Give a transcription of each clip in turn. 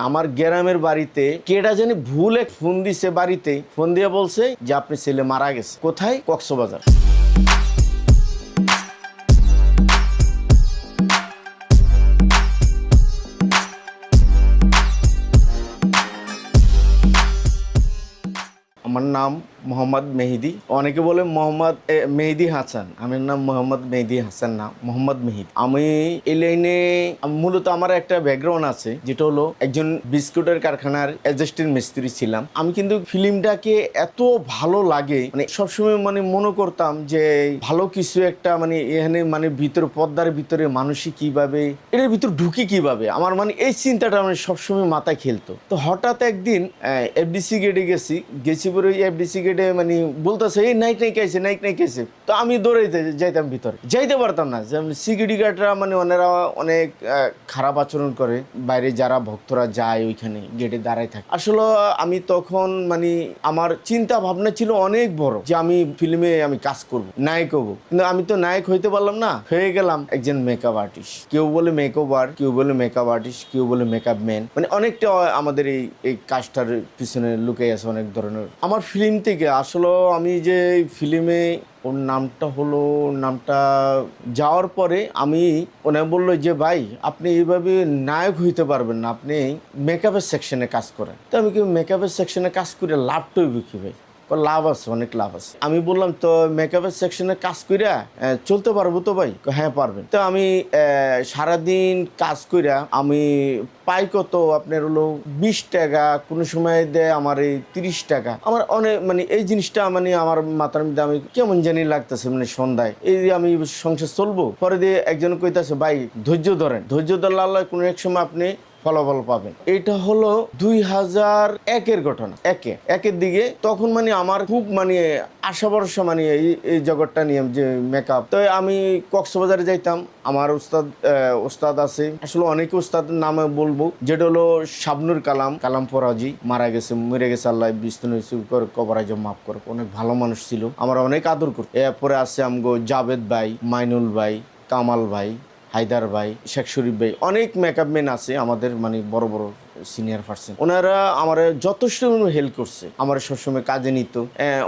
আমার গ্রামের বাড়িতে কেটা জানি ভুলে ফোন দিছে, বাড়িতে ফোন দিয়ে বলছে যে আপনি ছেলে মারা গেছে। কোথায়? কক্সবাজার। আমার নাম মোহাম্মদ মেহেদি, অনেকে বলে মোহাম্মদ মেহেদি হাসান। আমার নাম মোহাম্মদ মেহেদি হাসান না, মোহাম্মদ মেহেদি। আমি এই লাইনে মূলত আমার একটা ব্যাকগ্রাউন্ড আছে, যেটা হলো একজন বিস্কুটের কারখানার অ্যাসিস্ট্যান্ট মিস্ত্রি ছিলাম। আমি কিন্তু ফিল্মটাকে এত ভালো লাগে, মানে সবসময় মানে মনে করতাম যে ভালো কিছু একটা মানে এখানে মানে ভিতরে পর্দার ভিতরে মানুষই কিভাবে এটার ভিতরে ঢুকি কিভাবে, আমার মানে এই চিন্তাটা মানে সবসময় মাথায় খেলতো। তো হঠাৎ একদিন এফডিসি গেটে গেছি পরে এফডিসি গেটে মানে বলতেছে এই নাইট নাইকাইছে। তো আমি দৌড়াইতে যাইতাম, ভিতরে যাইতে পারতাম না। সিকিউরিটি গার্ডরা মানে ওনারা অনেক খারাপ আচরণ করে, বাইরে যারা ভক্তরা যায় ওইখানে গেটে দাঁড়ায় থাকে। আসলে আমি তখন মানে আমার চিন্তা ভাবনা ছিল অনেক বড়, যে আমি ফিল্মে আমি কাজ করব, নায়ক হবো। কিন্তু আমি তো নায়ক হইতে পারলাম না, হয়ে গেলাম একজন মেকআপ আর্টিস্ট। কেউ বলে মেকআপ আর্ট, কেউ বলে মেকআপ আর্টিস্ট, কেউ বলে মেকআপ ম্যান। মানে অনেকটা আমাদের এই কাজটার পিছনে লুকে আছে অনেক ধরনের। আমার ফিল্ম থেকে আসলে আমি যে ফিল্মে ওর নামটা যাওয়ার পরে আমি ওনার বললো যে ভাই আপনি এইভাবে নায়ক হইতে পারবেন না, আপনি মেকআপের সেকশনে কাজ করেন। তো আমি কি মেকআপের সেকশনে কাজ করে লাভটা হইব কি ভাই? লাভ আছে, অনেক লাভ আছে। আমি বললাম তো মেকআপের সেকশনে কাজ কইরা চলতে পারবো তো ভাই? হ্যাঁ পারবেন। তো আমি সারাদিন কাজ কইরা আমি পাই কত আপনার হলো 20 টাকা, কোনো সময় দেয় আমার এই 30 টাকা। আমার অনেক মানে এই জিনিসটা মানে আমার মাথার মধ্যে আমি কেমন জানি লাগতেছে, মানে সন্ধ্যায় এই যে আমি সংসার চলবো। পরে দিয়ে একজন কইতাছে ভাই ধৈর্য ধরেন, ধৈর্য ধরলে কোনো এক সময় আপনি ফলাফল পাবেন। এটা হলো 2001-এর ঘটনা। একের দিকে তখন মানে আমার খুব মানে আশা ভরসা মানে এই জগৎটা নিয়ে যে মেকআপ। তো আমি কক্সবাজারে যাইতাম, আমার ওস্তাদ আছে, আসলে অনেক ওস্তাদের নামে বলবো, যেটা হলো শাবনুর কালাম ফরাজি, মরে গেছে, আল্লাহ বিস্তীর্ণ কবরাজ মাফ করুক। অনেক ভালো মানুষ ছিল, আমার অনেক আদর করত। এরপরে আছে আমগো জাভেদ ভাই, মাইনুল ভাই, কামাল ভাই, হায়দার ভাই, শেখ শরীফ ভাই, অনেক মেকআপ ম্যান আছে আমাদের মানে বড় বড় সিনিয়র পার্সন। ওনারা আমার যথেষ্ট হেল্প করছে, আমার সবসময় কাজে নিত।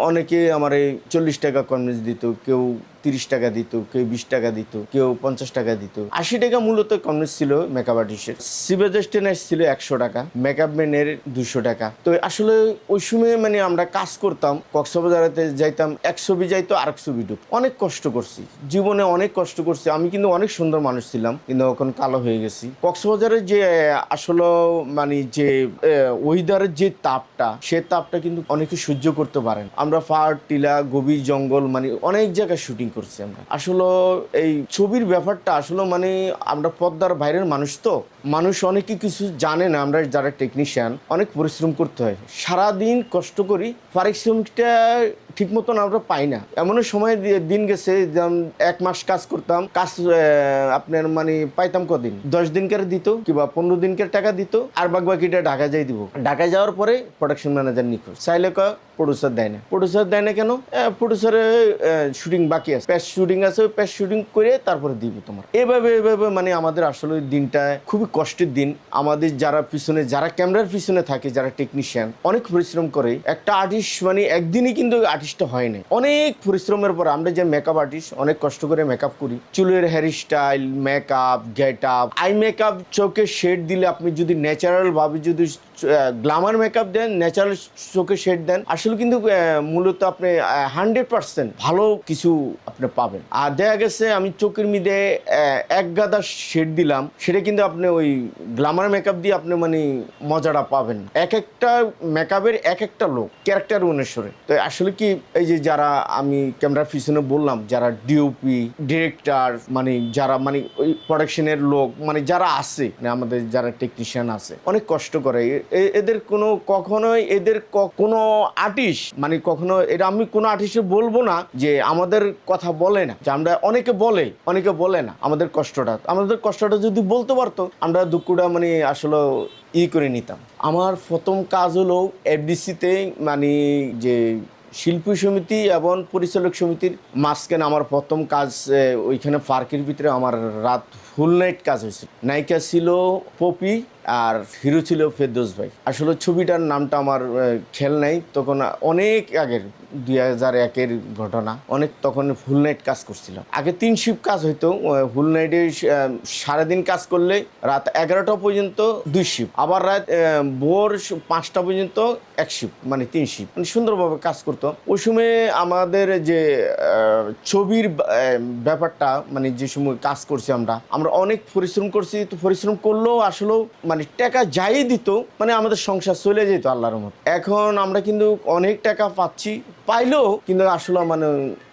অনেকে আমার 40 টাকা কনভেন্স দিত, কেউ 30 টাকা দিত, কেউ 20 টাকা দিত, কেউ 50 টাকা দিত। 80 টাকা মূলত কনভেন্স ছিল মেকআপ আর্টিস্টের। সিভেজেস্টেনের ছিল 100 টাকা, মেকআপ ম্যানের 200 টাকা। তো আসলে ওই সময় মানে আমরা কাজ করতাম, কক্সবাজারেতে যাইতাম, 1 ছবি যাইতো আর 1 ছবি ঢুক। অনেক কষ্ট করছি জীবনে, অনেক কষ্ট করছি। আমি কিন্তু অনেক সুন্দর মানুষ ছিলাম, কিন্তু এখন কালো হয়ে গেছি। কক্সবাজারের যে আসলে মানে যে ওয়েদারের যে তাপটা, সে তাপটা কিন্তু অনেকে সহ্য করতে পারেন। আমরা পাহাড় টিলা, গভীর জঙ্গল, মানে অনেক জায়গায় শুটিং করছি আমরা। আসলে এই ছবির ব্যাপারটা আসলে মানে আমরা পর্দার বাইরের মানুষ, তো মানুষ অনেকে কিছু জানে না। আমরা যারা টেকনিশিয়ান অনেক পরিশ্রম করতে হয়, সারাদিন কষ্ট করি, পারিশ্রমিকটা ঠিক মতন আমরা পাই না। এমন সময় দিন গেছে যেমন 1 মাস কাজ করতাম, কাজ আপনার মানে পাইতাম কদিন, 10 দিনকার দিত কিংবা 15 দিনকার টাকা দিত, আর বাকিটা ঢাকা যাই দিব। ঢাকায় যাওয়ার পরে প্রোডাকশন ম্যানেজার নিখোঁজ, চাইলে প্রডিউসার দেয় না কেন? প্রডিউসারে শুটিং বাকি আছে, প্যাচ শুটিং আছে, প্যাচ শুটিং করে তারপরে দিব তোমার। এভাবে মানে আমাদের আসলে দিনটা খুবই কষ্টের দিন। আমাদের যারা পিছনে, যারা ক্যামেরার পিছনে থাকে, যারা টেকনিশিয়ান অনেক পরিশ্রম করে। একটা আর্টিস্ট মানে একদিনই কিন্তু আর্টিস্টটা হয় না, অনেক পরিশ্রমের পর। আমরা যে মেকআপ আর্টিস্ট অনেক কষ্ট করে মেকআপ করি, চুলের hair style, makeup, get up, eye makeup, চোখে শেড দিলে আপনি যদি ন্যাচারাল ভাবে যদি গ্ল্যামার মেকআপ দেন, ন্যাচারাল চোখে শেড দেন, আসলে কিন্তু মূলত আপনি 100% ভালো কিছু আপনি পাবেন। আর দেখা গেছে আমি চোখের মধ্যে 1 গাদা শেড দিলাম, সেটা কিন্তু আপনি ওই গ্ল্যামার মেকআপ দিয়ে আপনি মানে মজাটা পাবেন। এক একটা মেকআপের এক একটা লোক ক্যারেক্টার অনুসারে। তো আসলে কি এই যে যারা আমি ক্যামেরার পিছনে বললাম, যারা ডিওপি, ডিরেক্টর, মানে যারা মানে ওই প্রোডাকশনের লোক, মানে যারা আছে, আমাদের যারা টেকনিশিয়ান আছে, অনেক কষ্ট করে। এদের কখনোই এদের কোনো আর্টিস্ট মানে কখনো এটা আমি কোনো আর্টিস্টে বলবো না যে আমাদের কথা বলে না, যে আমরা অনেকে বলে না আমাদের কষ্টটা যদি বলতে পারতো, আমরা দুঃখটা মানে আসলে করে নিতাম। আমার প্রথম কাজ হলো এফডিসিতে, মানে যে শিল্পী সমিতি এবং পরিচালক সমিতির মাঝখানে আমার প্রথম কাজ। ওইখানে পার্কের ভিতরে আমার রাত ফুল নাইট কাজ হয়েছে। নায়িকা ছিল পপি আর হিরো ছিল ফেরদৌস ভাই। আসলে ছবিটার নামটা আমার খেয়াল নাই, তখন অনেক আগের 2001-এর ঘটনা, অনেক তখন ফুল নাইট কাজ করছিলাম। আগে 3 শিফট কাজ হইতো, ফুল নাইটে সারাদিন কাজ করলে রাত 11টা পর্যন্ত 2 শিফট, আবার রাত ভোর 5টা পর্যন্ত 1 শিফট, মানে 3 শিফট, মানে সুন্দরভাবে কাজ করতো। ওই সময় আমাদের যে ছবির ব্যাপারটা, মানে যে সময় কাজ করছি আমরা অনেক পরিশ্রম করছি। তো পরিশ্রম করলেও আসলেও মানে টাকা যাই দিত, মানে আমাদের সংসার চলে যেত আল্লাহর মত। এখন আমরা কিন্তু অনেক টাকা পাচ্ছি, পাইলেও কিন্তু আসলে মানে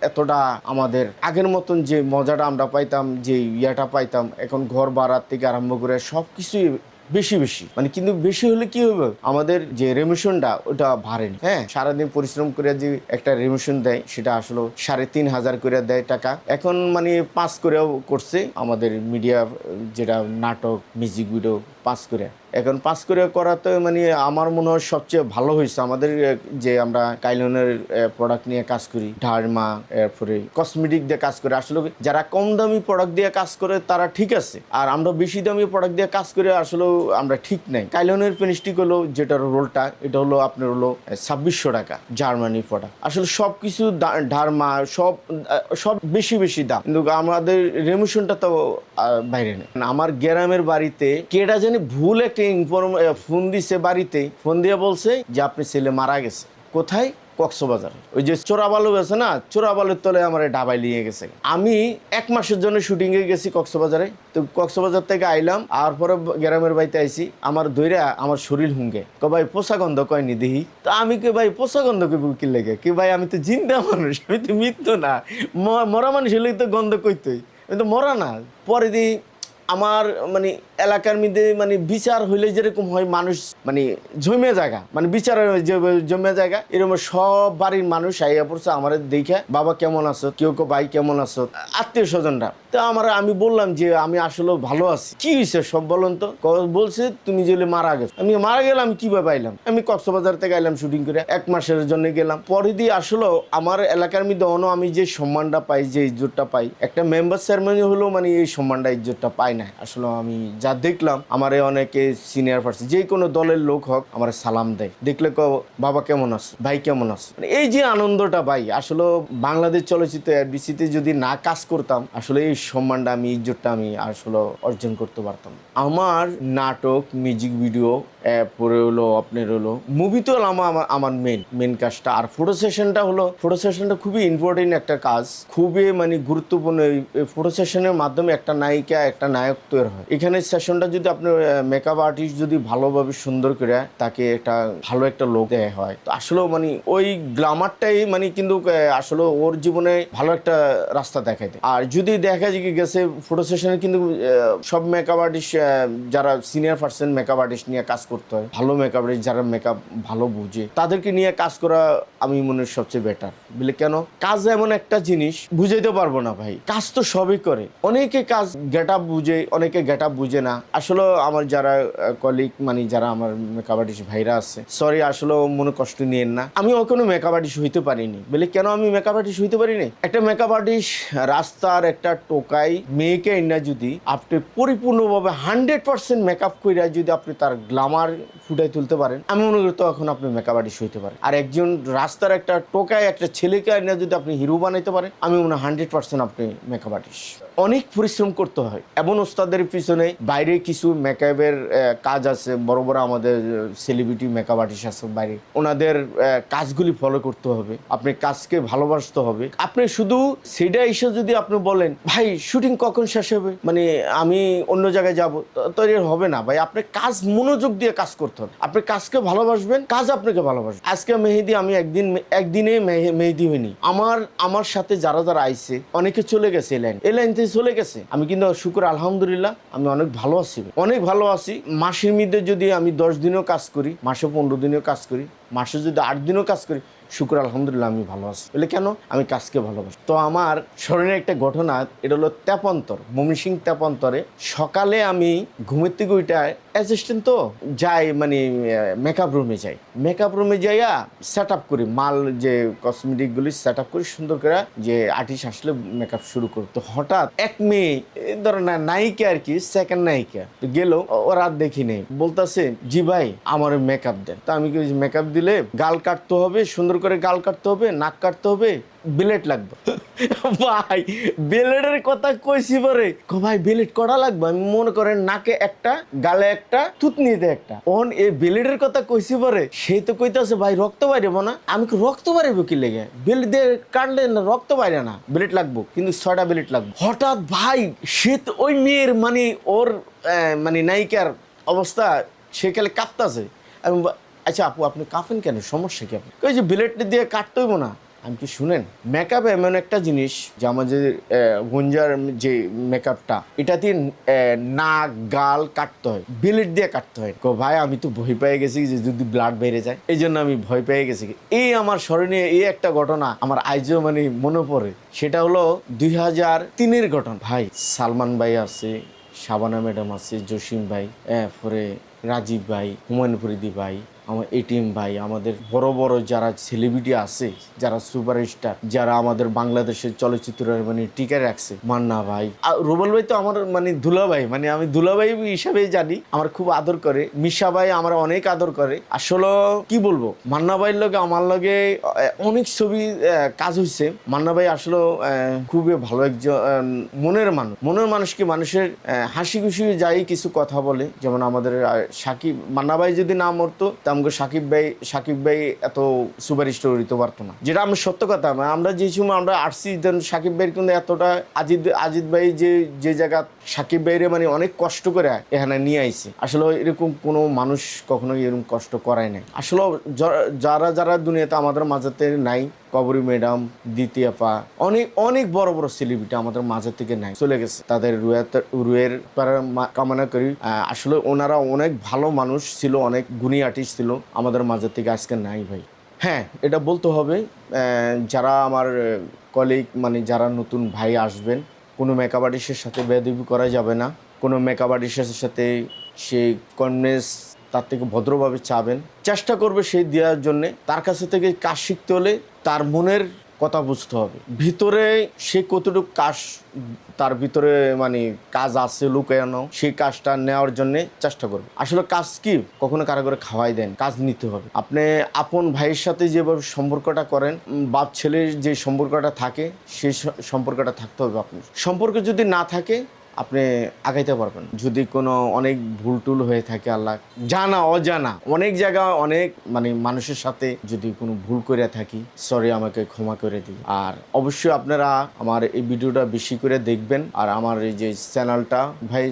এতটা আমাদের আগের মতন যে মজাটা আমরা পাইতাম, যে ইয়াটা পাইতাম, এখন ঘর ভাড়ার থেকে আরম্ভ করে সব কিছুই বেশি মানে, কিন্তু বেশি হলে কি হবে, আমাদের যে রেমিশনটা ওটা বাড়েনি। হ্যাঁ, সারাদিন পরিশ্রম করে যে একটা রেমিশন দেয় সেটা আসলে 3,500 করে দেয় টাকা। এখন মানে 5 করেও করছে আমাদের মিডিয়া, যেটা নাটক, মিউজিক ভিডিও 5 করে। এখন 5 করে করাতে মানে আমার মনে হয় সবচেয়ে ভালো হয়েছে আমাদের, যে আমরা কাইলনের প্রোডাক্ট নিয়ে কাজ করি, ডার্মা, এরপরে কসমেটিক দিয়ে কাজ করে। আসলে যারা কম দামি প্রোডাক্ট দিয়ে কাজ করে তারা ঠিক আছে, আর আমরা বেশি দামি প্রোডাক্ট দিয়ে কাজ করে আসলে আমরা ঠিক নাই। কাইলনের পেনস্টিক হলো যেটার রোলটা, এটা হলো আপনার হলো 2600 টাকা, জার্মানি প্রোডাক্ট। আসলে সব কিছু ডার্মা সব বেশি দাম, কিন্তু আমাদের রেমিশনটা তো বাইরে নেই। আমার গ্রামের বাড়িতে কেটা জানি ভুল একটা ফোন দিছে, বাড়িতে ফোন দিয়ে বলছে যে আপনি ছেলে মারা গেছে। কোথায়? কক্সবাজার। ওই যে চোরাবালু আছে না, চোরাবালুর তলে আমার ডাবাই নিয়ে গেছে। আমি 1 মাসের জন্য শুটিং এ গেছি কক্সবাজারে। তো কক্সবাজার থেকে আইলাম, আর পরে গ্রামের বাড়িতে আইছি, আমার দইরা আমার শরীর হুঙ্গে, ভাই পোষা গন্ধ কয়নি দেহি। তো আমি কে ভাই পোষা গন্ধ কি লেগে, কি ভাই আমি তো জিন্দা মানুষ, আমি তো মৃত্যু না, মরা মানুষ হলে তো গন্ধ কইতই, আমি তো মরা না। পরে দিই আমার মানে এলাকার মধ্যে মানে বিচার হইলে যেরকম হয়, মানুষ মানে জমে জায়গা, মানে বিচার জমে জায়গা, এরকম সব বাড়ির মানুষ আইয়া পড়ছে আমার দেখে, বাবা কেমন আছো, কেউ ভাই কেমন আছো, আত্মীয় স্বজনরা। তো আমি বললাম যে আমি আসলে ভালো আছি। কি হয়েছে সব বলুন তো। বলছে তুমি যে মারা গেছো। আমি মারা গেলাম কিভাবে আইলাম? আমি কক্সবাজার থেকে আইলাম শুটিং করে, 1 মাসের জন্য গেলাম। পরে দিয়ে আসলে আমার এলাকার মধ্যে আমি যে সম্মানটা পাই, যে ইজ্জতটা পাই, একটা মেম্বার চেয়ারম্যান হলেও মানে এই সম্মানটা ইজ্জতটা পাই না। আসলে আমি যা দেখলাম, আমার অনেকে সিনিয়র পার্সন, যে কোনো দলের লোক হোক, আমার সালাম দেয়, দেখলে বাবা কেমন আছো, ভাই কেমন আছো। এই যে আনন্দটা ভাই, আসলে বাংলাদেশ চলচ্চিত্র এফডিসিতে যদি না কাজ করতাম, আসলে এই সম্মানটা আমি, ইজ্জতটা আমি আসলে অর্জন করতে পারতাম। আমার নাটক, মিউজিক ভিডিও, পরে হলো আপনার হলো মুভি, তো আমার মেন কাজটা। আর ফটো সেশনটা খুবই ইম্পর্টেন্ট একটা কাজ, খুবই মানে গুরুত্বপূর্ণ। এই ফটো সেশনের মাধ্যমে একটা নায়িকা, একটা নায়ক তৈরি হয়। এখানে সেশনটা যদি আপনার মেকআপ আর্টিস্ট যদি ভালোভাবে সুন্দর করে তাকে একটা ভালো একটা লোক দেয়া হয়, তো আসলে মানে ওই গ্ল্যামারটাই মানে কিন্তু আসলে ওর জীবনে ভালো একটা রাস্তা দেখায় দেয়। আর যদি দেখা যায় গেছে ফটো সেশনে, কিন্তু সব মেকআপ আর্টিস্ট, যারা সিনিয়র পার্সন মেকআপ আর্টিস্ট নিয়ে কাজ করতে হয়, ভালো মেকআপ আর্টিস্ট যারা মেকআপ ভালো বুঝে, তাদেরকে নিয়ে কাজ করা আমি মনে হয় সবচেয়ে বেটার। বলে কেন? কাজ এমন একটা জিনিস বুঝাইতে পারবো না ভাই, কাজ তো সবই করে। অনেকে কাজ গেট আপ বুঝে, অনেকে গেট আপ বুঝে না। আসলে আমার যারা কলিগ, মানে যারা আমার মেকআপ আর্টিস্ট ভাইরা আছে, সরি আসলে মনে কষ্ট নিয়েন না, আমি কোনো মেকআপ আর্টিস্ট হইতে পারিনি। বলে কেন আমি মেকআপ আর্টিস্ট হইতে পারিনি? একটা মেকআপ আর্টিস্ট রাস্তার একটা টোকাই মেয়েকে না, যদি আপনি পরিপূর্ণভাবে 100% মেকআপ কইরা যদি আপনি তার গ্ল্যামার ফুটাই তুলতে পারেন, আমি মনে করি তখন আপনি মেকআপ আর্টিস্ট হইতে পারেন। আর একজন রাস্তার একটা টোকায় একটা ছেলেকে না যদি আপনি হিরো বানাইতে পারেন, আমি মনে হয় 100% আপনি মেকআপ আর্টিস্ট। অনেক পরিশ্রম করতে হয়। এবং ওস্তাদের পিছনে বাইরে কিছু মেকআপের কাজ আছে, বড় বড় আমাদের সেলিব্রিটি মেকআপ আর্টিস্ট আছে বাইরে, ওনাদের কাজগুলি ফলো করতে হবে। আপনি কাজকে ভালোবাসতে হবে। আপনি শুধু সেটা এসে যদি আপনি বলেন ভাই শুটিং কখন শেষ হবে, মানে আমি অন্য জায়গায় যাব, তো এর হবে না ভাই। আপনি কাজ মনোযোগ দিয়ে কাজ করতে হবে। আপনি কাজকে ভালোবাসবেন, কাজ আপনাকে ভালোবাসবে। আজকে মেহেদি, আমি একদিনে মেহেদি হইনি। আমার সাথে যারা আইছে অনেকে চলে গেছে, এই লাইন থেকে চলে গেছে। আমি কিন্তু শুকর আলহামদুলিল্লাহ আমি অনেক ভালো আছি, মাসের মধ্যে যদি আমি 10 দিনও কাজ করি, মাসে 15 দিনও কাজ করি, মাসে যদি 8 দিনও কাজ করি, শুক্র আলহামদুলিল্লাহ আমি ভালো আছি। বলে কেন? আমি কাজকে ভালোবাসি। তো আমার স্মরণে একটা ঘটনা, এটা হলো তেপান্তর, ময়মনসিংহ তেপান্তরে। সকালে আমি ঘুমের থেকে উঠায় অ্যাসিস্ট্যান্ট তো যাই, মানে মেকআপ রুমে যাই। মেকআপ রুমে যাইয়া সেট আপ করি, মাল যে কসমেটিকগুলি সেট আপ করি সুন্দর করে, যে আর্টিস্ট আসলে মেকআপ শুরু করি। তো হঠাৎ এক মেয়ে, ধরো না নায়িকা আর কি, সেকেন্ড নায়িকা, তো গেল, ওরা দেখি নেই, বলতেছে জি ভাই আমার মেকআপ দেন। তো আমি মেকআপ দিলে গাল কাটতে হবে, সুন্দর করে গাল কাটতে হবে, নাক কাটতে হবে, বিলেট লাগবে। ভাই বিলেটের কথা কইছি পরে, ভাই বিলেট করা লাগবে। আমি মনে করেন নাকে একটা, গালে একটা, থুতনিতে একটা। অন এই বিলেটের কথা কইছি পরে সেই তো কইতাছে ভাই রক্ত বাইরেবো না। আমি রক্ত বাইরেবো কি লেগে? বিলেট দিয়ে কাটলে না রক্ত বাইরে না, বিলেট লাগবো, কিন্তু 6টা বিলেট লাগবে। হঠাৎ ভাই সে তো ওই মেয়ের মানে ওর মানে নায়িকার অবস্থা, সে খেলে কাঁপতাছে। আমি আচ্ছা আপু আপনি কাঁপেন কেন, সমস্যা কি? আপনি ওই যে বিলেট দিয়ে কাটতে হইব না। আমি কি শুনেন, মেকআপ এমন একটা জিনিস যে আমাদের গুঞ্জার যে মেকআপটা, এটাতে নাক গাল কাটতে হয়, বিলেট দিয়ে কাটতে হয়। ভাই আমি তো ভয় পেয়ে গেছি যে যদি ব্লাড বেড়ে যায়, এই জন্য আমি ভয় পেয়ে গেছি। এই আমার স্মরণীয় এই একটা ঘটনা আমার আজও মানে মনে পড়ে। সেটা হলো 2003-এর ঘটনা। ভাই সালমান ভাই আছে, শাবানা ম্যাডাম আছে, জসিম ভাই, পরে রাজীব ভাই, হুমায়ুন ফরিদি ভাই, আমার এটিএম ভাই, আমাদের বড় বড় যারা সেলিব্রিটি আছে, যারা সুপারস্টার, যারা আমাদের বাংলাদেশের চলচ্চিত্রের মানে টিকে রাখছে, মান্না ভাই, রুবেল ভাই তো আমার মানে দুলাভাই, মানে আমি দুলাভাই হিসাবেই জানি, আমার খুব আদর করে। মিশা ভাই আমার অনেক আদর করে। আসলে কি বলবো, মান্না ভাইয়ের লগে আমার লগে অনেক ছবি কাজ হয়েছে। মান্না ভাই আসলে খুবই ভালো একজন মনের মানুষ। মনের মানুষ কি মানুষের হাসি খুশি যাই কিছু কথা বলে। যেমন আমাদের সাকিব, মান্না ভাই যদি না মরতো আমাকে সাকিব ভাই এত সুপারস্টার হইতে পারতো না, যেটা আমি সত্য কথা। আমরা যে সময় আমরা আসছি, সাকিব ভাইয়ের কিন্তু এতটা আজিদ ভাই যে জায়গা সাকিব ভাইরে মানে অনেক কষ্ট করে এখানে নিয়ে আইছে। আসলে এরকম কোনো মানুষ কখনো এরকম কষ্ট করায় নাই। আসলে যারা দুনিয়াতে আমাদের মাঝেতে নাই, কবরী ম্যাডাম, দ্বিতীয় পা, অনেক বড় বড় সেলিব্রিটি আমাদের মাঝে থেকে নাই, চলে গেছে। তাদের রুয়ের কামনা করি। আসলে ওনারা অনেক ভালো মানুষ ছিল, অনেক গুণী আর্টিস্ট ছিল, আমাদের মাঝে থেকে আজকে নাই ভাই। হ্যাঁ, এটা বলতে হবে, যারা আমার কলিগ মানে যারা নতুন ভাই আসবেন, কোনো মেকআপ আর্টিস্টের সাথে বেয়াদবি করা যাবে না। কোনো মেকআপ আর্টিস্টের সাথে সে কনভেন্স তার থেকে ভদ্রভাবে চাবেন, চেষ্টা করবে সেই দেওয়ার জন্যে। তার কাছে থেকে কাজ শিখতে হলে তার মনের কথা বুঝতে হবে, ভিতরে সে কতটুকু কাজ, তার ভিতরে মানে কাজ আছে লুকানো, সেই কাজটা নেওয়ার জন্য চেষ্টা করবে। আসলে কাজ কি কখনো কারো করে খাওয়াই দেন, কাজ নিতে হবে। আপনি আপন ভাইয়ের সাথে যেভাবে সম্পর্কটা করেন, বাপ ছেলের যে সম্পর্কটা থাকে, সেই সম্পর্কটা থাকতে হবে। আপনার সম্পর্ক যদি না থাকে আপনি আগাইতে পারবেন। যদি কোনো অনেক ভুল টুল হয়ে থাকে, আল্লাহ জানা অজানা অনেক জায়গা অনেক মানে মানুষের সাথে যদি কোনো ভুল করে থাকি, সরি, আমাকে ক্ষমা করে দিই। আর অবশ্যই আপনারা আমার এই ভিডিওটা বেশি করে দেখবেন, আর আমার এই যে চ্যানেলটা ভাই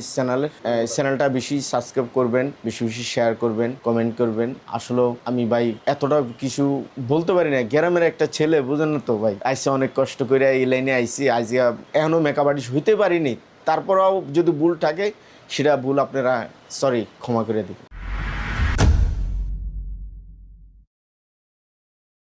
চ্যানেলটা বেশি সাবস্ক্রাইব করবেন, বেশি বেশি শেয়ার করবেন, কমেন্ট করবেন। আসলে আমি ভাই এতটা কিছু বলতে পারি না, গ্রামের একটা ছেলে, বুঝেন না তো ভাই, আইসে অনেক কষ্ট করে এই লাইনে আইসি, আইসিয়া এখনও মেকআপ আর্টিস্ট হইতে পারিনি। তারপরেও যদি ভুল থাকে, সেটা ভুল আপনারা সরি ক্ষমা করে দিবেন।